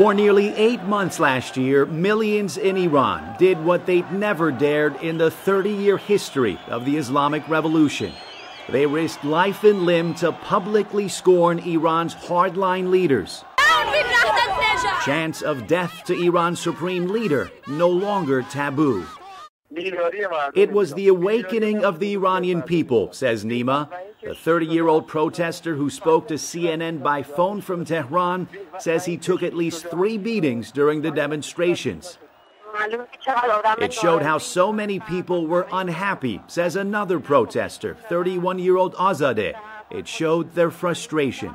For nearly 8 months last year, millions in Iran did what they'd never dared in the 30-year history of the Islamic Revolution. They risked life and limb to publicly scorn Iran's hardline leaders. Chants of death to Iran's supreme leader no longer taboo. It was the awakening of the Iranian people, says Nima. The 30-year-old protester who spoke to CNN by phone from Tehran says he took at least 3 beatings during the demonstrations. It showed how so many people were unhappy, says another protester, 31-year-old Azadeh. It showed their frustration.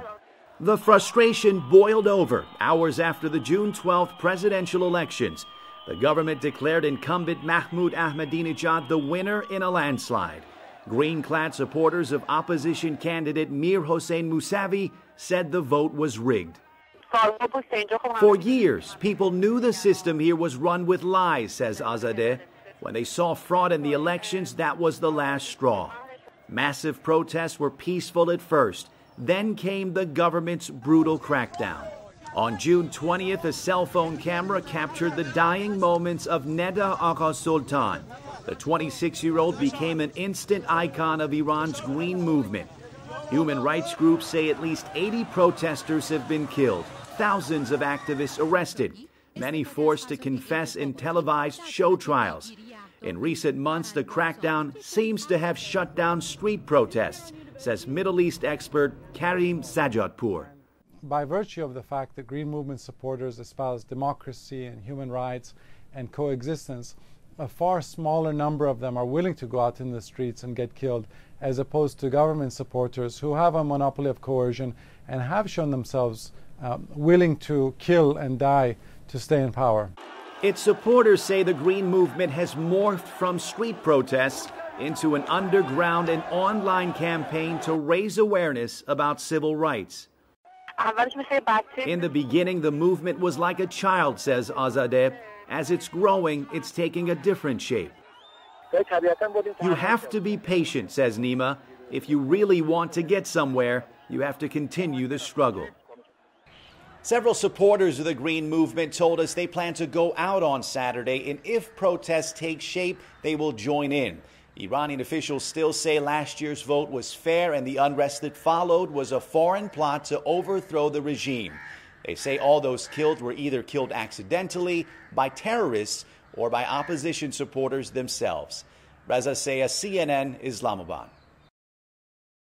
The frustration boiled over hours after the June 12th presidential elections. The government declared incumbent Mahmoud Ahmadinejad the winner in a landslide. Green-clad supporters of opposition candidate Mir Hossein Mousavi said the vote was rigged. For years, people knew the system here was run with lies, says Azadeh. When they saw fraud in the elections, that was the last straw. Massive protests were peaceful at first. Then came the government's brutal crackdown. On June 20th, a cell phone camera captured the dying moments of Neda Agha Sultan. The 26-year-old became an instant icon of Iran's Green Movement. Human rights groups say at least 80 protesters have been killed, thousands of activists arrested, many forced to confess in televised show trials. In recent months, the crackdown seems to have shut down street protests, says Middle East expert Karim Sajadpour. By virtue of the fact that Green Movement supporters espouse democracy and human rights and coexistence, a far smaller number of them are willing to go out in the streets and get killed, as opposed to government supporters who have a monopoly of coercion and have shown themselves willing to kill and die to stay in power. Its supporters say the Green Movement has morphed from street protests into an underground and online campaign to raise awareness about civil rights. In the beginning, the movement was like a child, says Azadeh. As it's growing, it's taking a different shape. You have to be patient, says Nima. If you really want to get somewhere, you have to continue the struggle. Several supporters of the Green Movement told us they plan to go out on Saturday, and if protests take shape, they will join in. Iranian officials still say last year's vote was fair and the unrest that followed was a foreign plot to overthrow the regime. They say all those killed were either killed accidentally, by terrorists, or by opposition supporters themselves. Reza Sayah, CNN, Islamabad.